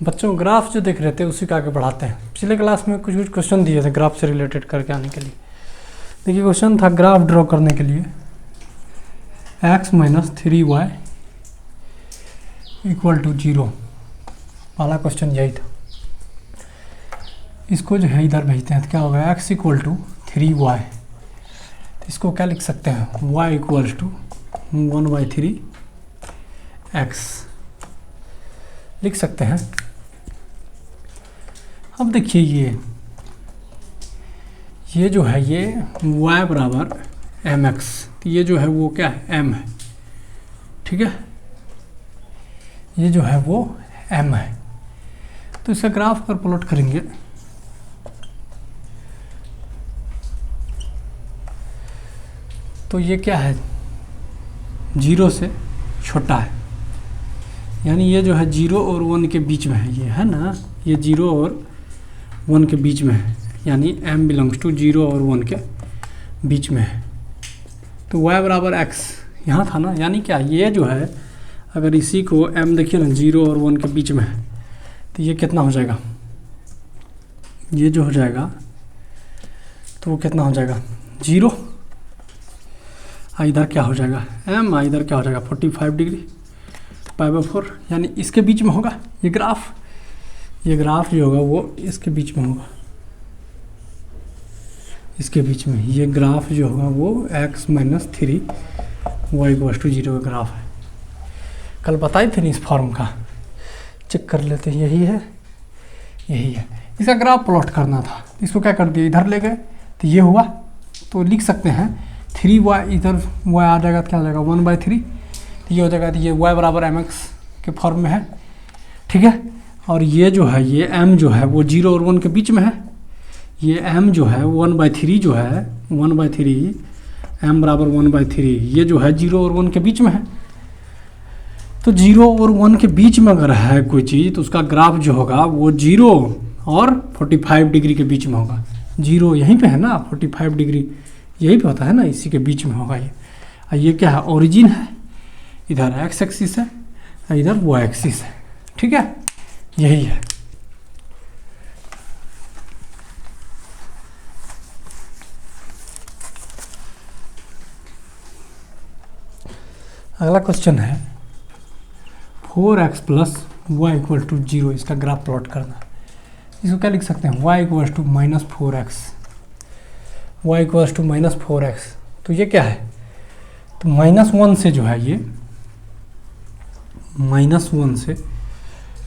बच्चों ग्राफ जो देख रहे थे उसी का आगे बढ़ाते हैं। पिछले क्लास में कुछ कुछ क्वेश्चन दिए थे ग्राफ से रिलेटेड करके आने के लिए। देखिए क्वेश्चन था ग्राफ ड्रॉ करने के लिए x - 3y = 0। पहला क्वेश्चन यही था। इसको जो है इधर भेजते हैं तो क्या होगा, x = 3y। तो इसको क्या लिख सकते हैं, y = 1/3x लिख सकते हैं। अब देखिए ये जो है ये y = mx, तो ये जो है वो क्या है, m है, ठीक है, ये जो है वो m है। तो इसका ग्राफ पर प्लॉट करेंगे तो ये क्या है, 0 से छोटा है, यानी ये जो है 0 और 1 के बीच में है, ये है ना, ये 0 और 1 के बीच में है, यानी m बिलोंग्स टू 0 और 1 के बीच में है। तो y = x यहाँ था ना, यानी क्या, ये जो है अगर इसी को m देखिए ना 0 और 1 के बीच में है तो ये कितना हो जाएगा, ये जो हो जाएगा तो वो कितना हो जाएगा 0, इधर क्या हो जाएगा m, इधर क्या हो जाएगा 45 डिग्री π/4, यानी इसके बीच में होगा ये ग्राफ जो होगा वो इसके बीच में होगा, इसके बीच में ये ग्राफ जो होगा वो x - 3 y = 0 का ग्राफ है। कल बताए थे ना इस फॉर्म का, चेक कर लेते हैं, यही है। इसका ग्राफ प्लॉट करना था, इसको क्या कर दिया, इधर ले गए तो ये हुआ, तो लिख सकते हैं 3y, इधर y आ जाएगा तो क्या हो जाएगा 1/3, तो ये हो जाएगा, तो ये y = mx के फॉर्म में है, ठीक है। और ये जो है ये m जो है वो 0 और 1 के बीच में है, ये m जो है 1/3 जो है 1/3 m = 1/3, ये जो है 0 और 1 के बीच में है। तो 0 और 1 के बीच में अगर है कोई चीज़ तो उसका ग्राफ जो होगा वो 0 और 45 डिग्री के बीच में होगा। 0 यहीं पे है ना, 45 डिग्री यहीं पे होता है ना, इसी के बीच में होगा ये। ये क्या है, ओरिजिन है, इधर x एक्सिस है, इधर y एक्सिस है, ठीक है, यही है। अगला क्वेश्चन है 4x + y = 0, इसका ग्राफ प्लॉट करना। इसको क्या लिख सकते हैं, y = -4x, y = -4x। तो ये क्या है, तो -1 से जो है ये -1 से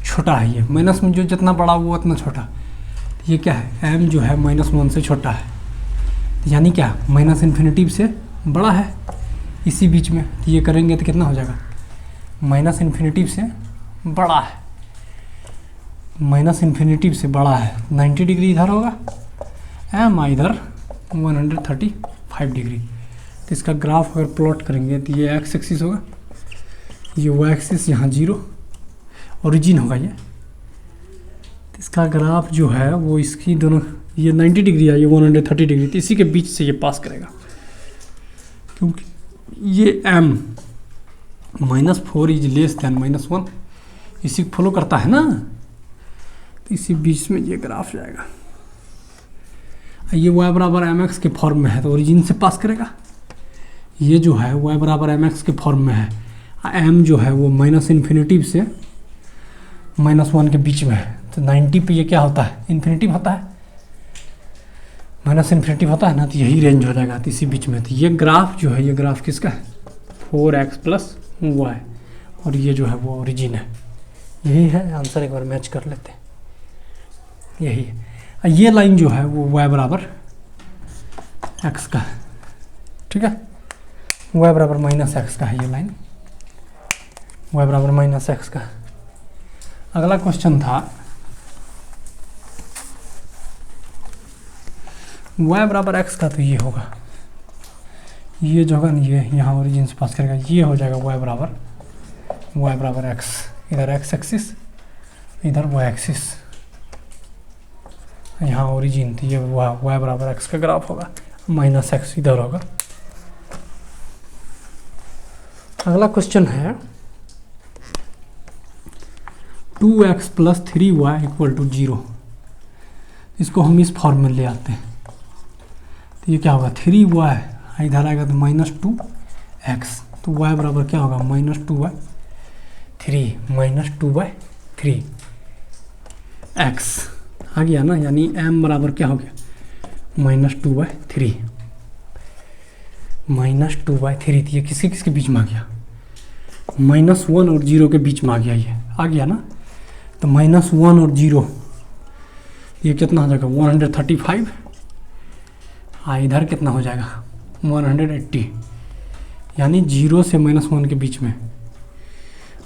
छोटा है, ये माइनस में जो जितना बड़ा वो उतना छोटा। तो ये क्या है, m जो है -1 से छोटा है, तो यानी क्या -∞ से बड़ा है इसी बीच में। तो ये करेंगे तो कितना हो जाएगा, -∞ से बड़ा है, -∞ से बड़ा है, 90 डिग्री इधर होगा, m इधर 135 डिग्री। तो इसका ग्राफ अगर प्लॉट करेंगे तो ये x एक्सिस होगा, ये y एक्सिस, यहाँ 0 ओरिजिन होगा ये। तो इसका ग्राफ जो है वो इसकी दोनों, ये 90 डिग्री है, ये 130 डिग्री, तो इसी के बीच से ये पास करेगा, क्योंकि ये m -4 > -1 इसी को फॉलो करता है ना, तो इसी बीच में ये ग्राफ जाएगा। ये y = mx के फॉर्म में है तो ओरिजिन से पास करेगा, ये जो है y = mx के फॉर्म में है, m जो है वो -∞ से -1 के बीच में है, तो 90 पे ये क्या होता है, इन्फिनिटी होता है, -∞ होता है ना, तो यही रेंज हो जाएगा, तो इसी बीच में। तो ये ग्राफ जो है, ये ग्राफ किसका है, 4x + y, और ये जो है वो ओरिजिन है, यही है आंसर। एक बार मैच कर लेते हैं, यही है। ये लाइन जो है वो y = x का है, ठीक है, y = -x का है, ये लाइन y = -x का है। अगला क्वेश्चन था y = x का, तो ये होगा, ये जो होगा ना, ये यहाँ ओरिजिन से पास करेगा, ये हो जाएगा y = x, इधर x एक्सिस, इधर y एक्सिस, यहाँ ओरिजिन, तो ये y = x का ग्राफ होगा, -x इधर होगा। अगला क्वेश्चन है 2x plus 3y equal to 0। इसको हम इस फॉर्म में ले आते हैं तो ये क्या होगा 3y, इधर आएगा तो -2x, तो y बराबर क्या होगा -2y3 -2y3 x आ गया ना, यानी m बराबर क्या हो गया -2y3 -2y3। तो ये किसके किसके बीच में आ गया, -1 और 0 के बीच में आ गया, ये आ गया ना। तो -1 और 0 ये कितना हो जाएगा 135, इधर कितना हो जाएगा 180, यानी 0 से -1 के बीच में।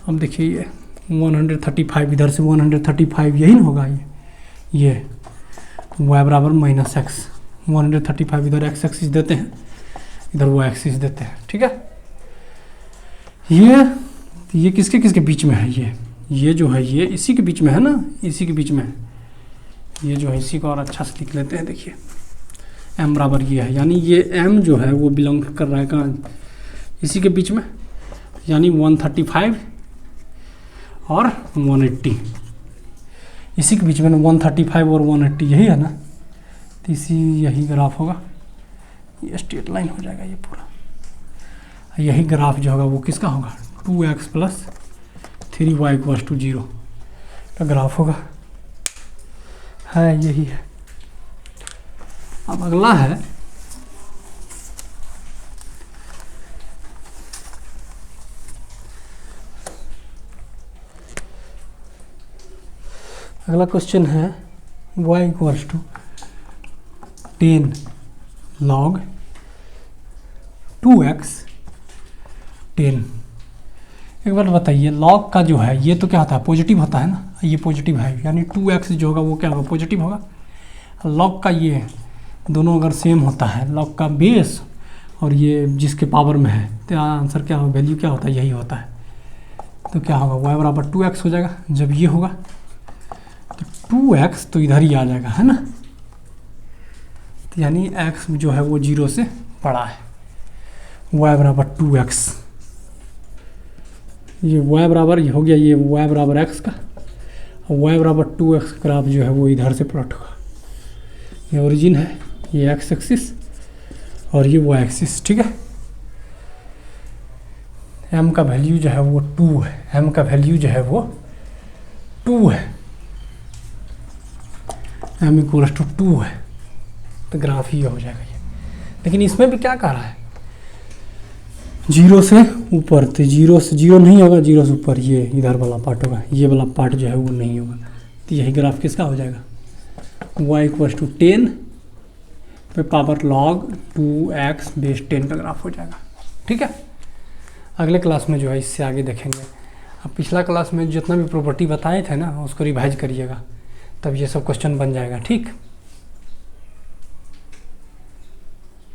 अब देखिए ये 135 इधर से 135 यही ना होगा, ये y बराबर -x, 135 इधर x एक्सिस देते हैं, इधर y एक्सिस देते हैं, ठीक है। ये किसके किसके बीच में है, ये जो है ये इसी के बीच में है ना, इसी के बीच में ये जो है, इसी को और अच्छा से लिख लेते हैं। देखिए m बराबर ये है, यानी ये m जो है वो बिलोंग कर रहा है कहाँ, इसी के बीच में, यानी 135 और 180 इसी के बीच में, 135 और 180 यही है ना। तो यही ग्राफ होगा, ये स्ट्रेट लाइन हो जाएगा ये पूरा। यही ग्राफ जो होगा वो किसका होगा 2x plus 3y equal to 0 का ग्राफ होगा, है यही है। अब अगला है अगला क्वेश्चन है y equal to 10 log 2x 10। एक बार बताइए log का जो है ये तो क्या होता है पॉजिटिव होता है ना, ये पॉजिटिव है, यानी 2x जो होगा वो क्या होगा पॉजिटिव होगा। log का ये दोनों अगर सेम होता है, log का बेस और ये जिसके पावर में है, तो आंसर क्या होगा, वैल्यू क्या होता है यही होता है। तो क्या होगा y बराबर 2x हो जाएगा। जब ये होगा तो 2x तो इधर ही आ जाएगा, है ना। तो यानी x जो है वो 0 से बड़ा है, y बराबर 2x, ये y बराबर ये हो गया, ये y बराबर x का, और y बराबर 2x ग्राफ जो है वो इधर से प्लॉट होगा। ये ओरिजिन है, ये x एक्सिस और ये y एक्सिस, ठीक है। m का वैल्यू जो है वो 2 है, m का वैल्यू जो है वो 2 है, m इक्वल टू 2 है, तो ग्राफ ही हो जाएगा ये। लेकिन इसमें भी क्या कह रहा है 0 से ऊपर, तो 0 से 0 नहीं होगा, 0 से ऊपर ये इधर वाला पार्ट होगा, ये वाला पार्ट जो है वो नहीं होगा। तो यही ग्राफ किसका हो जाएगा y इक्वल टू 10 पे पावर log 2x बेस 10 का ग्राफ हो जाएगा, ठीक है। अगले क्लास में जो है इससे आगे देखेंगे। अब पिछला क्लास में जितना भी प्रॉपर्टी बताए थे ना उसको रिवाइज करिएगा, तब ये सब क्वेश्चन बन जाएगा, ठीक।